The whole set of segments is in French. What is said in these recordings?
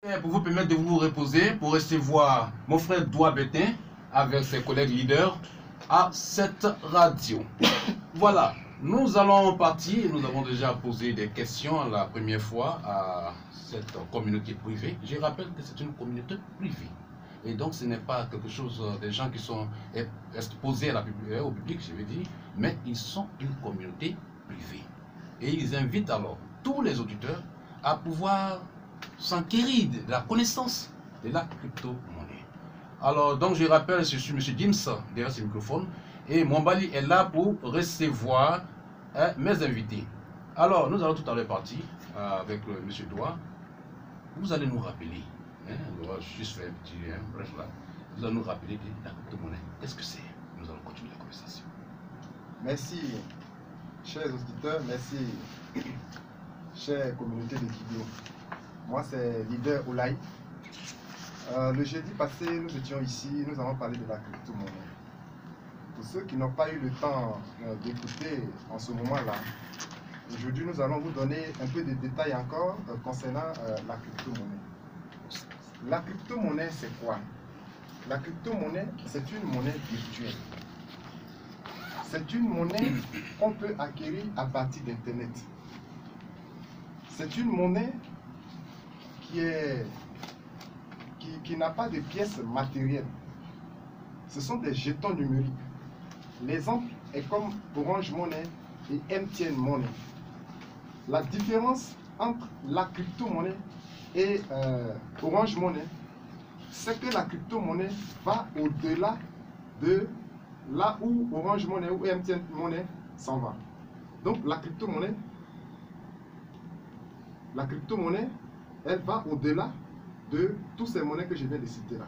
Pour vous permettre de vous reposer, pour recevoir mon frère Doua Bétin avec ses collègues leaders à cette radio. Voilà, nous allons partir. Nous avons déjà posé des questions la première fois à cette communauté privée. Je rappelle que c'est une communauté privée. Et donc ce n'est pas quelque chose des gens qui sont exposés au public, je veux dire, mais ils sont une communauté privée. Et ils invitent alors tous les auditeurs à pouvoir s'enquérir de la connaissance de la crypto-monnaie. Alors, donc je rappelle, je suis M. James derrière ce microphone et Mwambali est là pour recevoir mes invités. Alors, nous allons tout à l'heure partir avec M. Doua. Vous allez nous rappeler, on va juste faire un petit bref là, vous allez nous rappeler que la crypto-monnaie, qu'est-ce que c'est? Nous allons continuer la conversation. Merci, chers auditeurs, merci, chère communauté de Kibio. Moi, c'est Leader Oulaï. Le jeudi passé, nous étions ici, nous avons parlé de la crypto-monnaie. Pour ceux qui n'ont pas eu le temps d'écouter en ce moment-là, aujourd'hui, nous allons vous donner un peu de détails encore concernant la crypto-monnaie. La crypto-monnaie, c'est quoi? La crypto-monnaie, c'est une monnaie virtuelle. C'est une monnaie qu'on peut acquérir à partir d'Internet. C'est une monnaie qui n'a pas de pièces matérielles. Ce sont des jetons numériques. L'exemple est comme Orange Money et MTN Money. La différence entre la crypto-monnaie et Orange Money, c'est que la crypto-monnaie va au-delà de là où Orange Money ou MTN Money s'en va. Donc la crypto-monnaie, elle va au-delà de toutes ces monnaies que je viens de citer là.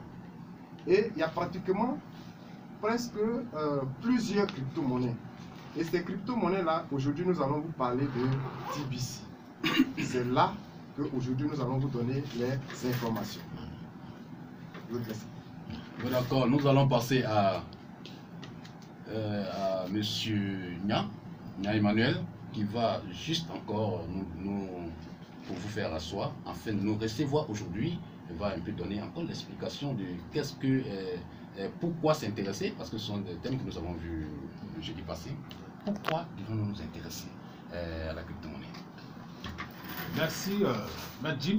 Et il y a pratiquement presque plusieurs crypto-monnaies. Et ces crypto-monnaies-là, aujourd'hui, nous allons vous parler de TBC. C'est là qu'aujourd'hui, nous allons vous donner les informations. Je vous laisse. D'accord, nous allons passer à M. Nya Emmanuel, qui va juste encore pour vous faire asseoir, afin de nous recevoir aujourd'hui. Il va un peu donner encore l'explication de qu'est-ce que, pourquoi s'intéresser, parce que ce sont des thèmes que nous avons vus le jeudi passé. Pourquoi devons-nous nous intéresser à la crypto-monnaie? Merci, Maître James.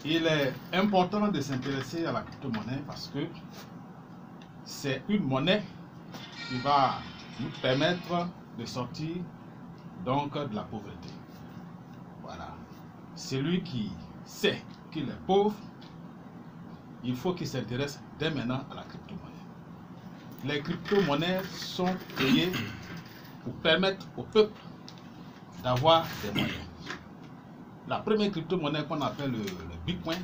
Il est important de s'intéresser à la crypto-monnaie parce que c'est une monnaie qui va nous permettre de sortir donc de la pauvreté. Voilà. Celui qui sait qu'il est pauvre, il faut qu'il s'intéresse dès maintenant à la crypto-monnaie. Les crypto-monnaies sont créées pour permettre au peuple d'avoir des moyens. La première crypto-monnaie qu'on appelle le Bitcoin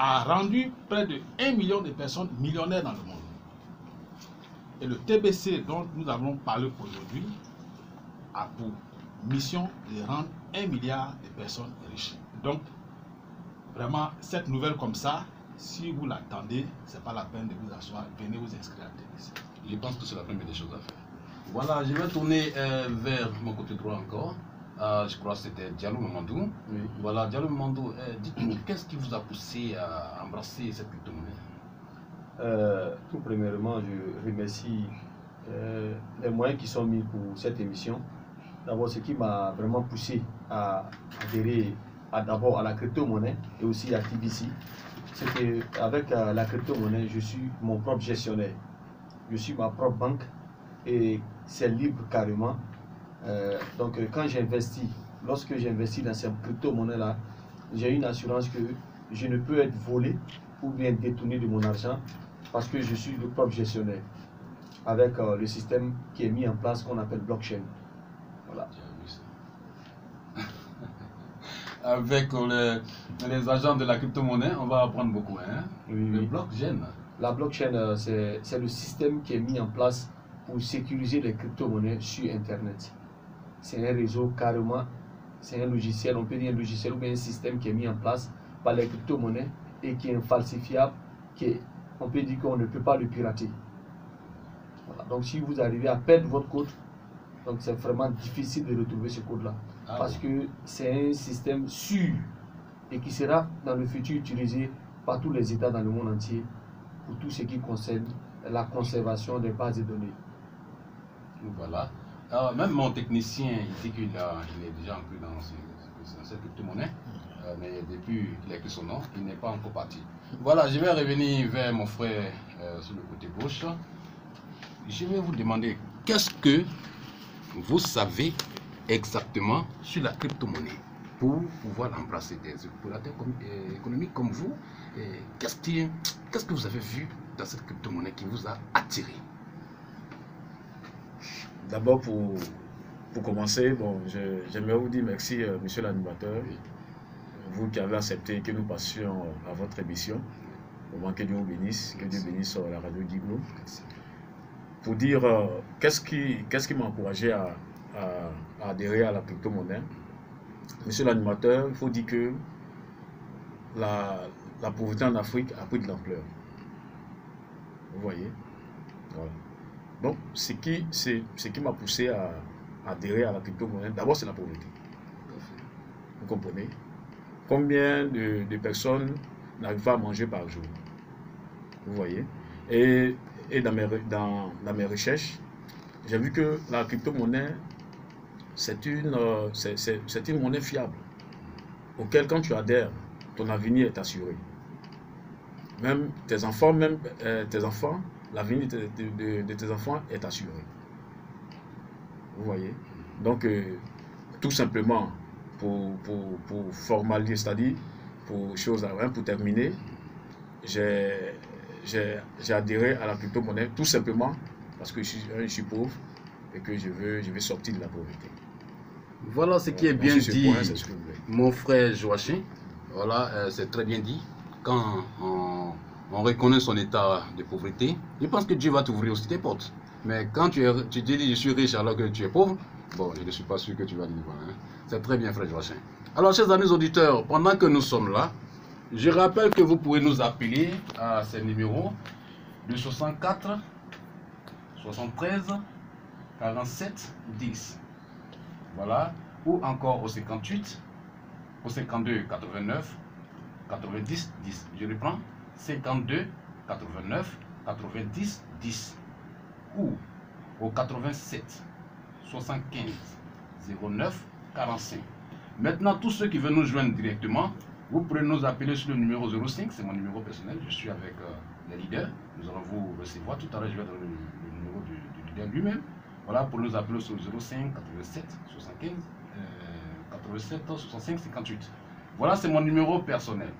a rendu près de 1 million de personnes millionnaires dans le monde. Et le TBC dont nous allons parler aujourd'hui a pour mission de rendre 1 milliard de personnes riches. Donc, vraiment, cette nouvelle comme ça, si vous l'attendez, ce n'est pas la peine de vous asseoir, venez vous inscrire à TBC. Je pense que c'est la première des choses à faire. Voilà, je vais tourner vers mon côté droit encore. Je crois que c'était Diallo Mamandou. Oui. Voilà, Diallo Mamandou, dites-nous, qu'est-ce qui vous a poussé à embrasser cette crypto-monnaie? Tout premièrement, je remercie les moyens qui sont mis pour cette émission. D'abord, ce qui m'a vraiment poussé à adhérer d'abord à la crypto-monnaie et aussi à TBC, c'est qu'avec la crypto-monnaie, je suis mon propre gestionnaire. Je suis ma propre banque et c'est libre carrément. Donc, quand j'investis, lorsque j'investis dans cette crypto-monnaie-là, j'ai une assurance que je ne peux être volé ou bien détourné de mon argent parce que je suis le propre gestionnaire avec le système qui est mis en place qu'on appelle blockchain. Voilà. Avec les agents de la crypto-monnaie, on va apprendre beaucoup. Hein? Oui, le oui. blockchain. La blockchain, c'est le système qui est mis en place pour sécuriser les crypto-monnaies sur Internet. C'est un réseau carrément, c'est un logiciel, on peut dire un logiciel ou bien un système qui est mis en place par les crypto-monnaies et qui est infalsifiable, on peut dire qu'on ne peut pas le pirater. Voilà. Donc si vous arrivez à perdre votre code, donc c'est vraiment difficile de retrouver ce code-là. Parce que c'est un système sûr. et qui sera dans le futur utilisé par tous les États dans le monde entier pour tout ce qui concerne la conservation des bases de données. Voilà. Alors, même mon technicien, il dit qu'il est déjà inclus dans cette crypto-monnaie, mais depuis qu'il a écrit son nom, il n'est pas encore parti. Voilà, je vais revenir vers mon frère sur le côté gauche. Je vais vous demander, qu'est-ce que vous savez exactement sur la crypto-monnaie pour pouvoir remplacer des opérateurs économiques comme vous? Qu'est-ce que vous avez vu dans cette crypto-monnaie qui vous a attiré? D'abord, pour commencer, bon, j'aimerais vous dire merci, monsieur l'animateur, vous qui avez accepté que nous passions à votre émission. Au que Dieu vous bénisse, que Dieu bénisse la radio d'Iglo. Pour dire qu'est-ce qui m'a encouragé à adhérer à la crypto-monnaie. Monsieur l'animateur, il faut dire que la pauvreté en Afrique a pris de l'ampleur. Vous voyez? Voilà. Donc, ce qui m'a poussé à adhérer à la crypto-monnaie, d'abord, c'est la pauvreté. Vous comprenez? Combien de personnes n'arrivent pas à manger par jour? Vous voyez? Et dans mes recherches, j'ai vu que la crypto-monnaie, c'est une monnaie fiable, auquel quand tu adhères, ton avenir est assuré. Même tes enfants, l'avenir de tes enfants est assuré. Vous voyez? Donc, tout simplement, pour formaliser, c'est-à-dire, pour terminer, j'ai adhéré à la crypto-monnaie tout simplement parce que je suis pauvre et que je veux sortir de la pauvreté. Voilà ce qui est bien dit, point, mon frère Joachim. Voilà, c'est très bien dit. Quand on reconnaît son état de pauvreté, je pense que Dieu va t'ouvrir aussi tes portes. Mais quand tu te dis je suis riche alors que tu es pauvre, bon, je ne suis pas sûr que tu vas le voir. Hein. C'est très bien, frère Joachim. Alors, chers amis auditeurs, pendant que nous sommes là, je rappelle que vous pouvez nous appeler à ces numéros de 64 73 47 10. Voilà. Ou encore au 58, au 52 89 90 10. Je reprends. 52 89 90 10. Ou au 87 75 09 45. Maintenant, tous ceux qui veulent nous joindre directement, vous pouvez nous appeler sur le numéro 05, c'est mon numéro personnel, je suis avec les leaders, nous allons vous recevoir, tout à l'heure je vais donner le numéro du leader lui-même, voilà, pour nous appeler sur 05 87 75 87 65 58. Voilà, c'est mon numéro personnel.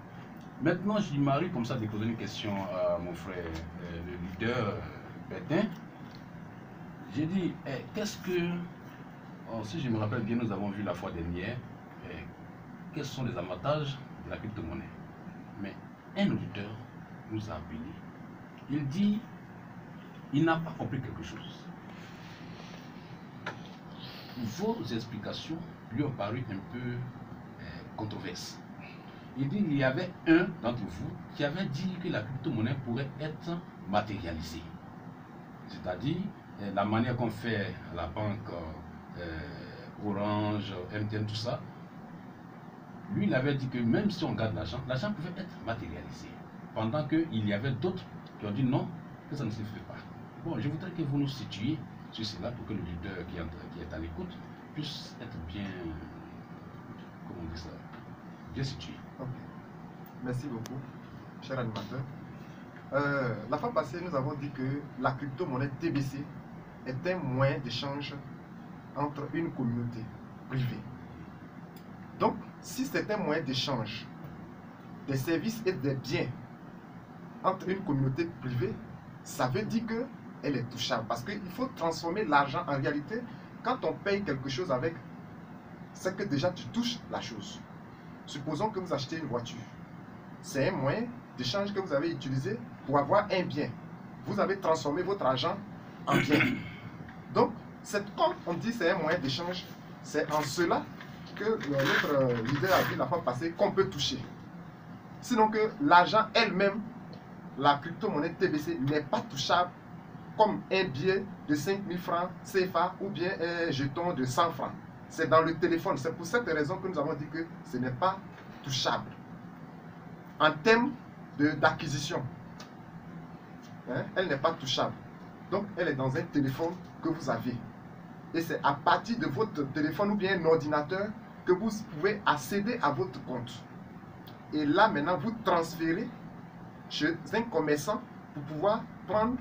Maintenant, J-Marie, comme ça, de poser une question à mon frère, le leader Bertin. J'ai dit, qu'est-ce que, si je me rappelle bien, nous avons vu la fois dernière, quels sont les avantages de la crypto-monnaie. Mais un auditeur nous a appelé. Il dit, il n'a pas compris quelque chose. Vos explications lui ont paru un peu controversées. Il dit qu'il y avait un d'entre vous qui avait dit que la crypto-monnaie pourrait être matérialisée. C'est-à-dire, la manière qu'on fait à la banque Orange, MTN, tout ça, lui, il avait dit que même si on garde l'argent pouvait être matérialisé. Pendant qu'il y avait d'autres qui ont dit non, que ça ne se fait pas. Bon, je voudrais que vous nous situiez sur cela pour que le leader qui est à l'écoute puisse être bien, comment on dit ça, bien situé. Okay. Merci beaucoup, cher animateur. La fois passée, nous avons dit que la crypto-monnaie TBC est un moyen d'échange entre une communauté privée. Donc, si c'est un moyen d'échange des services et des biens entre une communauté privée, ça veut dire qu'elle est touchable. Parce qu'il faut transformer l'argent en réalité. Quand on paye quelque chose avec, c'est que déjà tu touches la chose. Supposons que vous achetez une voiture. C'est un moyen d'échange que vous avez utilisé pour avoir un bien. Vous avez transformé votre argent en bien. Donc, comme on dit c'est un moyen d'échange, c'est en cela que notre leader a dit la fois passée qu'on peut toucher. Sinon que l'argent elle-même, la crypto-monnaie TBC n'est pas touchable comme un billet de 5000 francs CFA ou bien un jeton de 100 francs. C'est dans le téléphone. C'est pour cette raison que nous avons dit que ce n'est pas touchable. en termes d'acquisition. Hein? Elle n'est pas touchable. Donc, elle est dans un téléphone que vous avez. Et c'est à partir de votre téléphone ou bien un ordinateur que vous pouvez accéder à votre compte. Et là, maintenant, vous transférez chez un commerçant pour pouvoir prendre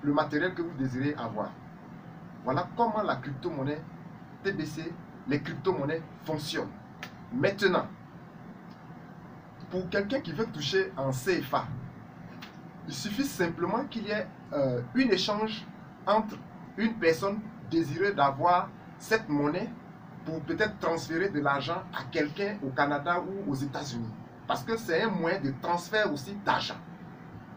le matériel que vous désirez avoir. Voilà comment la crypto-monnaie TBC, les crypto-monnaies fonctionnent. Maintenant, pour quelqu'un qui veut toucher en CFA, il suffit simplement qu'il y ait un échange entre une personne désireuse d'avoir cette monnaie pour peut-être transférer de l'argent à quelqu'un au Canada ou aux États-Unis. Parce que c'est un moyen de transfert aussi d'argent.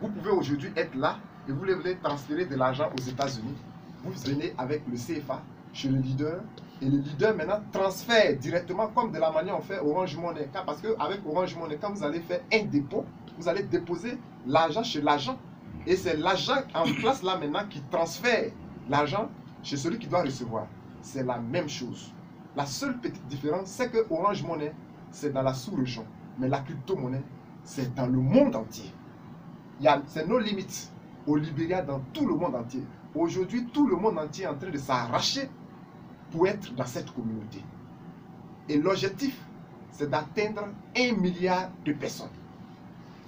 Vous pouvez aujourd'hui être là et vous voulez transférer de l'argent aux États-Unis. Vous venez avec le CFA chez le leader et le leader maintenant transfère directement comme de la manière on fait Orange Money. Parce qu'avec Orange Money, quand vous allez faire un dépôt, vous allez déposer l'argent chez l'agent. Et c'est l'agent en place là maintenant qui transfère l'argent chez celui qui doit recevoir. C'est la même chose. La seule petite différence, c'est que Orange Money, c'est dans la sous-région. Mais la crypto-monnaie, c'est dans le monde entier. C'est nos limites. Au Libéria, dans tout le monde entier. Aujourd'hui, tout le monde entier est en train de s'arracher pour être dans cette communauté. Et l'objectif, c'est d'atteindre 1 milliard de personnes.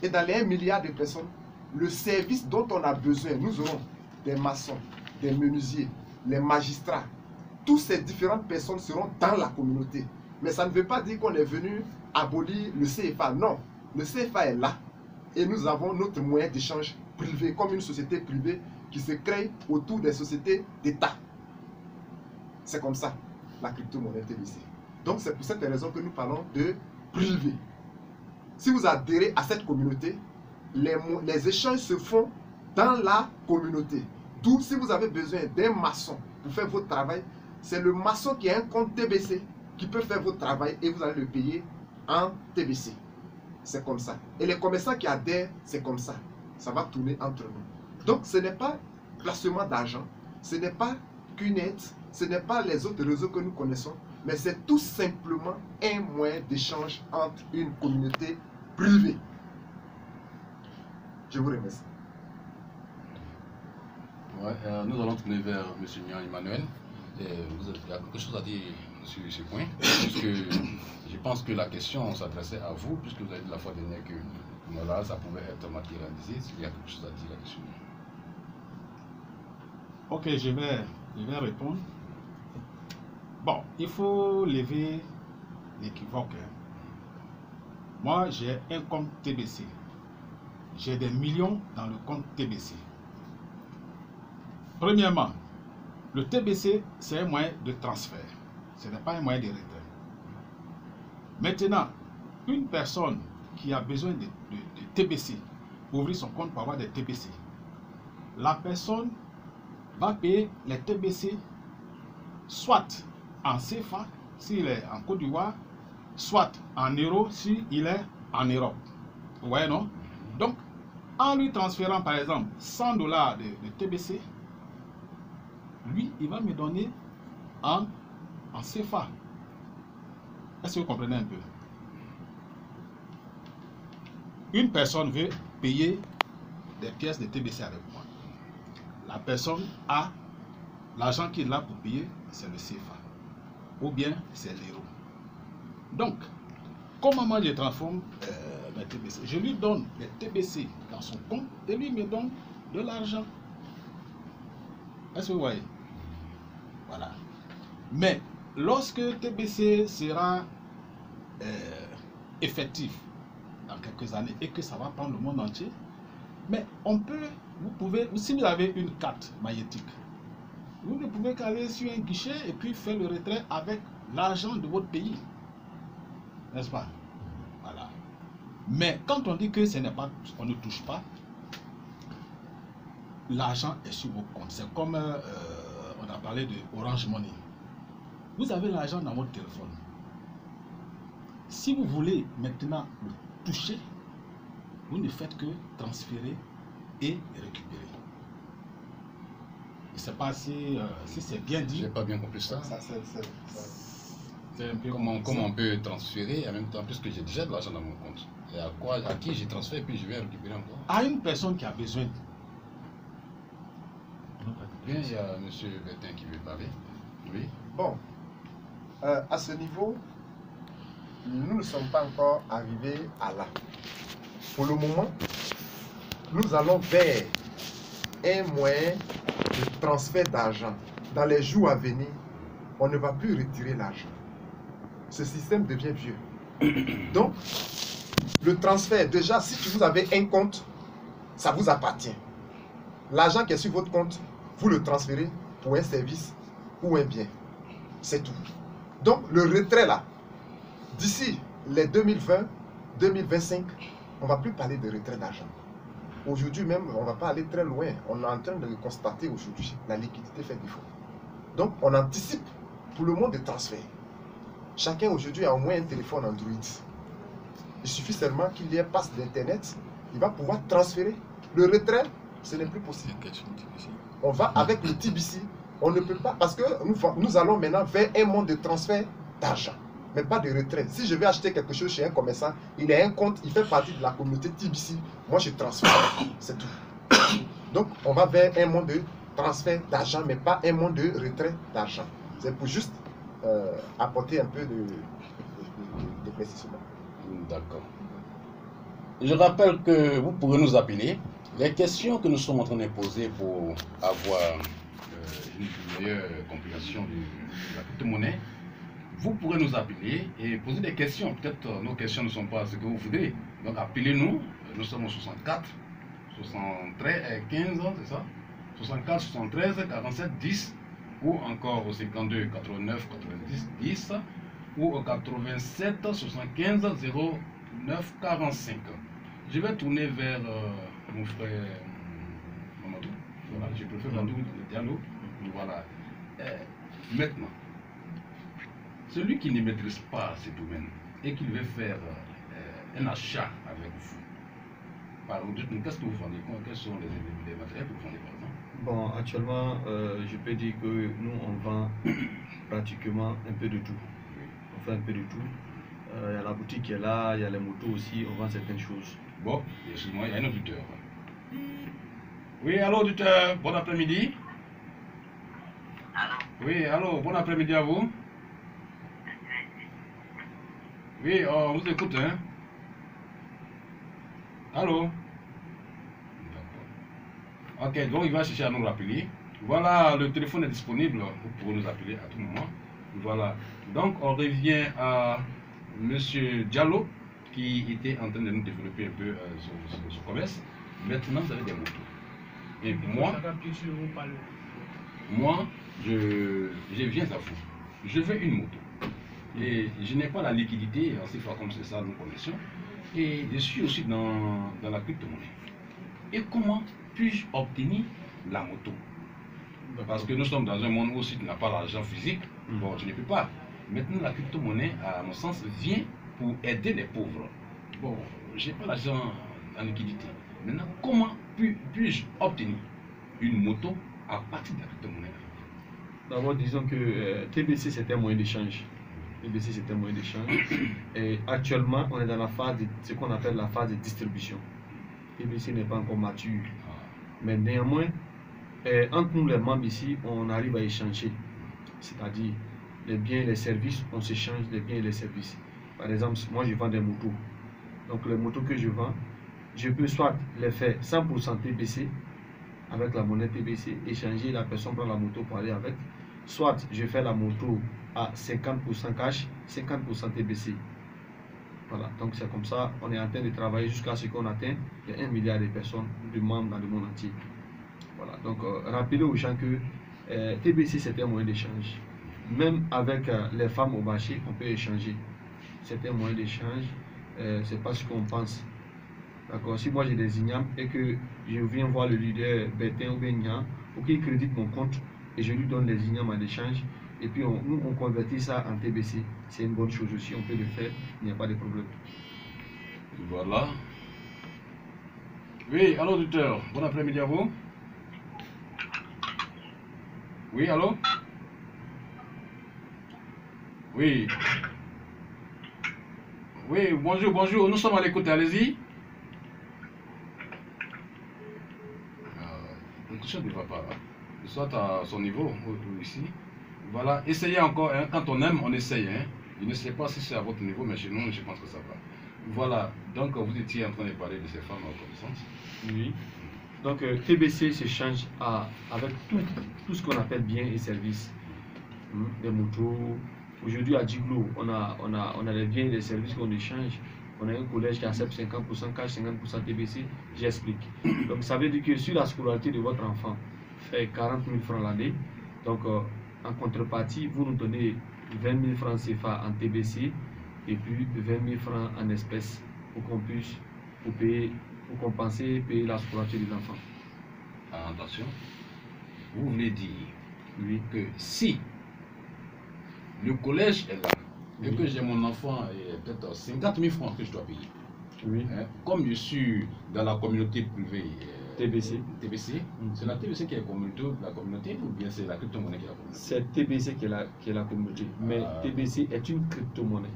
Et dans les 1 milliard de personnes, le service dont on a besoin, nous aurons des maçons, des menuisiers, les magistrats. Toutes ces différentes personnes seront dans la communauté. Mais ça ne veut pas dire qu'on est venu abolir le CFA. Non, le CFA est là. Et nous avons notre moyen d'échange privé, comme une société privée qui se crée autour des sociétés d'État. C'est comme ça, la crypto-monnaie TBC. Donc c'est pour cette raison que nous parlons de privé. Si vous adhérez à cette communauté, les échanges se font dans la communauté. D'où, si vous avez besoin d'un maçon pour faire votre travail, c'est le maçon qui a un compte TBC qui peut faire votre travail et vous allez le payer en TBC. C'est comme ça. Et les commerçants qui adhèrent, c'est comme ça. Ça va tourner entre nous. Donc ce n'est pas placement d'argent, ce n'est pas QNet, ce n'est pas les autres réseaux que nous connaissons, mais c'est tout simplement un moyen d'échange entre une communauté privée. Je vous remercie. Ouais, nous allons tourner vers M. Nian Emmanuel. Il y a quelque chose à dire sur ce point, puisque je pense que la question s'adressait à vous, puisque vous avez dit la fois dernière que voilà, ça pouvait être matérialisé. Il y a quelque chose à dire là-dessus. Ok, je vais répondre. Bon, il faut lever l'équivoque. Moi, j'ai un compte TBC. J'ai des millions dans le compte TBC. Premièrement, le TBC, c'est un moyen de transfert. Ce n'est pas un moyen de retrait. Maintenant, une personne qui a besoin de TBC, pour ouvrir son compte pour avoir des TBC, la personne va payer les TBC soit en CFA, s'il est en Côte d'Ivoire, soit en euros, s'il est en Europe. Vous voyez, non? Donc, en lui transférant, par exemple, 100 $ de TBC, lui, il va me donner en CFA. Est-ce que vous comprenez un peu? Une personne veut payer des pièces de TBC avec moi. La personne a l'argent qui est là pour payer, c'est le CFA. Ou bien c'est l'euro. Donc, comment moi je transforme mes TBC? Je lui donne les TBC dans son compte et lui me donne de l'argent. Est-ce que vous voyez? Voilà. Mais lorsque TBC sera effectif dans quelques années et que ça va prendre le monde entier, mais on peut, vous pouvez, si vous avez une carte magnétique, vous ne pouvez qu'aller sur un guichet et puis faire le retrait avec l'argent de votre pays. N'est-ce pas? Voilà. Mais quand on dit que ce n'est pas, on ne touche pas, l'argent est sur vos comptes. C'est comme on a parlé de Orange Money. Vous avez l'argent dans votre téléphone. Si vous voulez maintenant le toucher, vous ne faites que transférer et récupérer. Je ne sais pas si c'est bien dit. Je n'ai pas bien compris ça. C'est un peu comment on peut transférer en même temps, puisque j'ai déjà de l'argent dans mon compte. Et à qui je transfère, puis je vais récupérer encore. À une personne qui a besoin. Bien, il y a M. Bertin qui veut parler. Oui. Bon, à ce niveau, nous ne sommes pas encore arrivés à là. Pour le moment, nous allons vers un moyen de transfert d'argent. Dans les jours à venir, on ne va plus retirer l'argent. Ce système devient vieux. Donc, le transfert, déjà, si vous avez un compte, ça vous appartient. L'argent qui est sur votre compte, vous le transférez pour un service ou un bien. C'est tout. Donc, le retrait là, d'ici les 2020, 2025, on ne va plus parler de retrait d'argent. Aujourd'hui même, on ne va pas aller très loin. On est en train de le constater aujourd'hui. La liquidité fait défaut. Donc, on anticipe pour le monde de transfert. Chacun aujourd'hui a au moins un téléphone Android. Il suffit seulement qu'il y ait passe d'Internet. Il va pouvoir transférer. Le retrait, ce n'est plus possible. On va avec le TBC. On ne peut pas, parce que nous allons maintenant vers un monde de transfert d'argent, mais pas de retrait. Si je vais acheter quelque chose chez un commerçant, il a un compte, il fait partie de la communauté TBC. Moi, je transfère. C'est tout. Donc, on va vers un monde de transfert d'argent, mais pas un monde de retrait d'argent. C'est pour juste apporter un peu de précision. D'accord. Je rappelle que vous pourrez nous appeler. Les questions que nous sommes en train de poser pour avoir une meilleure compréhension de la crypto-monnaie, vous pourrez nous appeler et poser des questions. Peut-être nos questions ne sont pas ce que vous voudrez. Donc appelez-nous. Nous sommes au 64, 73, 15, c'est ça 64, 73, 47, 10 ou encore au 52, 89, 90, 10 ou au 87, 75, 09, 45. Je vais tourner vers mon frère Mamadou. Voilà, je préfère Mamadou le dialogue. Voilà. Maintenant, celui qui ne maîtrise pas ce domaine et qui veut faire un achat avec vous, dites-nous, qu'est-ce que vous vendez? Quels sont les matériels que vous vendez par exemple? Bon, actuellement, je peux dire que nous, on vend pratiquement un peu de tout. On fait un peu de tout. Il y a la boutique qui est là, il y a les motos aussi, on vend certaines choses. Bon, excuse-moi, il y a un auditeur. Oui, allô, auditeur, bon après-midi. Allô? Oui, allô, bon après-midi à vous. Oui, on vous écoute, hein. Allô? D'accord. Ok, donc il va chercher à nous rappeler. Voilà, le téléphone est disponible, vous pouvez nous appeler à tout moment. Voilà, donc on revient à Monsieur Diallo, qui était en train de nous développer un peu son commerce. Maintenant, vous avez des motos. Et moi, je viens à vous. Je veux une moto. Et je n'ai pas la liquidité, en ces fois comme c'est ça, nous connaissons. Et je suis aussi dans la crypto-monnaie. Et comment puis-je obtenir la moto? Parce que nous sommes dans un monde où si tu n'as pas l'argent physique, bon, tu ne peux pas. Maintenant, la crypto-monnaie, à mon sens, vient pour aider les pauvres. Bon, je n'ai pas l'argent en liquidité. Maintenant, comment puis-je obtenir une moto à partir de la crypto-monnaie? D'abord, disons que TBC, c'est un moyen d'échange. TBC, c'est un moyen d'échange. Et actuellement, on est dans la phase de ce qu'on appelle la phase de distribution. TBC n'est pas encore mature. Mais néanmoins, entre nous, les membres ici, on arrive à échanger. C'est-à-dire, les biens et les services, on s'échange les biens et les services. Par exemple, moi, je vends des motos. Donc, les motos que je vends, je peux soit les faire 100% TBC, avec la monnaie TBC, échanger, la personne prend la moto pour aller avec. Soit je fais la moto à 50% cash, 50% TBC. Voilà, donc c'est comme ça, on est en train de travailler jusqu'à ce qu'on atteigne les 1 milliard de personnes, de membres dans le monde entier. Voilà, donc rappelez aux gens que TBC c'est un moyen d'échange. Même avec les femmes au marché, on peut échanger. C'est un moyen d'échange, c'est pas ce qu'on pense. D'accord, si moi j'ai des ignames et que je viens voir le leader Bertin ou Benya pour qu'il crédite mon compte et je lui donne des ignames en échange et puis nous on convertit ça en TBC, c'est une bonne chose aussi, on peut le faire, il n'y a pas de problème. Voilà. Oui, allô auditeur, bon après-midi à vous. Oui, allô? Oui. Oui, bonjour, bonjour. Nous sommes à l'écoute, allez-y. Le toucheur ne va pas. Soit à son niveau, ou ici. Voilà, essayez encore. Hein. Quand on aime, on essaye. Hein. Je ne sais pas si c'est à votre niveau, mais chez nous, je pense que ça va. Voilà, donc vous étiez en train de parler de ces femmes en connaissance. Oui. Donc TBC s'échange avec tout ce qu'on appelle biens et services. Des motos. Aujourd'hui à Djiglo, on a des biens et des services qu'on échange. On a un collège qui accepte 50% cash, 50% TBC. J'explique. Donc ça veut dire que si la scolarité de votre enfant fait 40 000 francs l'année, donc en contrepartie, vous nous donnez 20 000 francs CFA en TBC et puis 20 000 francs en espèces pour qu'on puisse pour compenser, payer la scolarité des enfants. Attention, vous voulez dire Oui. que si le collège est là et que j'ai mon enfant et peut-être 50 000 francs que je dois payer, Oui. hein, comme je suis dans la communauté privée TBC. C'est la TBC qui est la communauté ou bien c'est la crypto-monnaie qui est la communauté? C'est TBC qui est la communauté, mais TBC est une crypto-monnaie.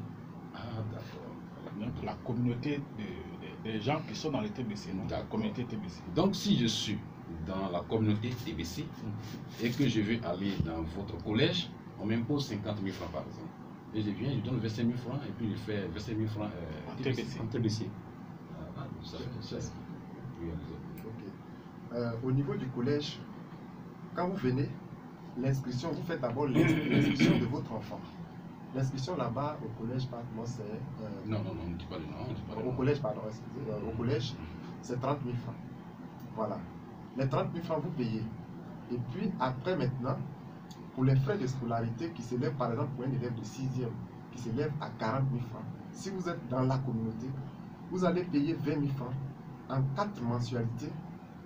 Ah, d'accord. Donc la communauté des gens qui sont dans les TBC, donc la communauté TBC. Donc si je suis dans la communauté TBC et que je veux aller dans votre collège, on m'impose 50 000 francs par exemple. Et je viens, je donne 25 000 francs et puis je fais 25 000 francs En TBC. En TBC. Ça. Oui, Ok. Au niveau du collège, quand vous venez, l'inscription, vous faites d'abord l'inscription de votre enfant. L'inscription là-bas au collège, pardon, c'est... non, on ne dit pas le nom. Au collège, pardon, au collège, c'est 30 000 francs. Voilà. Les 30 000 francs, vous payez. Et puis après, maintenant, pour les frais de scolarité qui s'élèvent, par exemple, pour un élève de 6e, qui s'élève à 40 000 francs, si vous êtes dans la communauté, vous allez payer 20 000 francs en 4 mensualités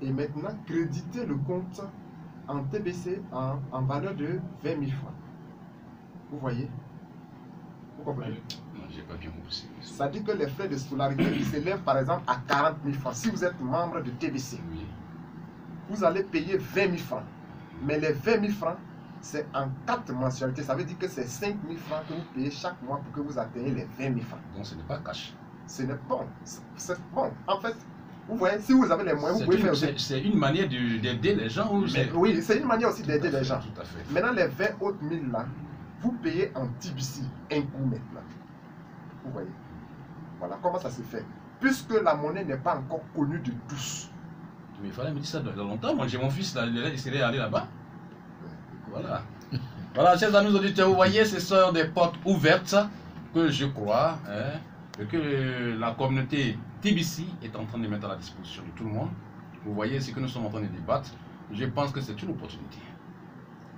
et maintenant créditer le compte en TBC en valeur de 20 000 francs. Vous voyez? Vous comprenez? Non, j'ai pas bien compris. Ça dit que les frais de scolarité qui s'élèvent par exemple à 40 000 francs, si vous êtes membre de TBC, Oui. vous allez payer 20 000 francs. Mais les 20 000 francs, c'est en 4 mensualités. Ça veut dire que c'est 5 000 francs que vous payez chaque mois pour que vous atteigniez les 20 000 francs. Donc ce n'est pas cash. Ce n'est bon. C'est bon. En fait, vous voyez, si vous avez les moyens, vous pouvez faire aussi. C'est une manière d'aider les gens ou Mais oui, c'est une manière aussi d'aider les gens. Tout à fait. Maintenant, les 20 autres 1000 là, vous payez en TBC un coup maintenant. Vous voyez. Voilà comment ça se fait. Puisque la monnaie n'est pas encore connue de tous. Mais il fallait me dire ça dans longtemps. Moi, j'ai mon fils, là, il serait allé là-bas. Voilà. Voilà, chers amis auditeurs, vous voyez, ce sont des portes ouvertes que je crois que la communauté TBC est en train de mettre à la disposition de tout le monde. Vous voyez ce que nous sommes en train de débattre. Je pense que c'est une opportunité.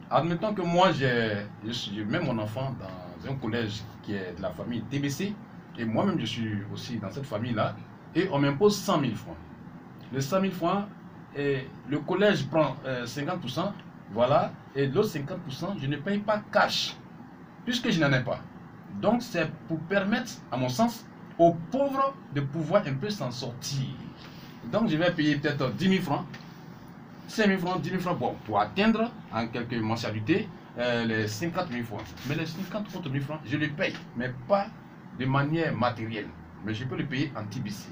Admettons que moi, je mets mon enfant dans un collège qui est de la famille TBC, et moi-même, je suis aussi dans cette famille-là, et on m'impose 100 000 francs. Les 100 000 francs, et le collège prend 50%, voilà, et l'autre 50%, je ne paye pas cash, puisque je n'en ai pas. Donc, c'est pour permettre, à mon sens, aux pauvres de pouvoir un peu s'en sortir. Donc, je vais payer peut-être 10 000 francs, 5 000 francs, 10 000 francs, bon, pour atteindre en quelques mensualités les 50 000 francs. Mais les 50 autres 000 francs, je les paye, mais pas de manière matérielle. Mais je peux les payer en TBC.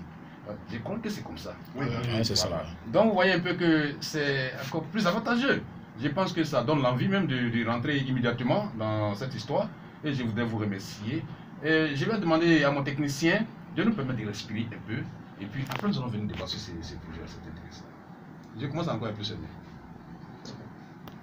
Je crois que c'est comme ça. Oui, c'est ça. Donc, vous voyez un peu que c'est encore plus avantageux. Je pense que ça donne l'envie même de rentrer immédiatement dans cette histoire. Et je voudrais vous remercier. Et je vais demander à mon technicien de nous permettre de respirer un peu. Et puis après, nous allons venir débattre sur ces projets. C'est intéressant. Je commence encore un peu seulement.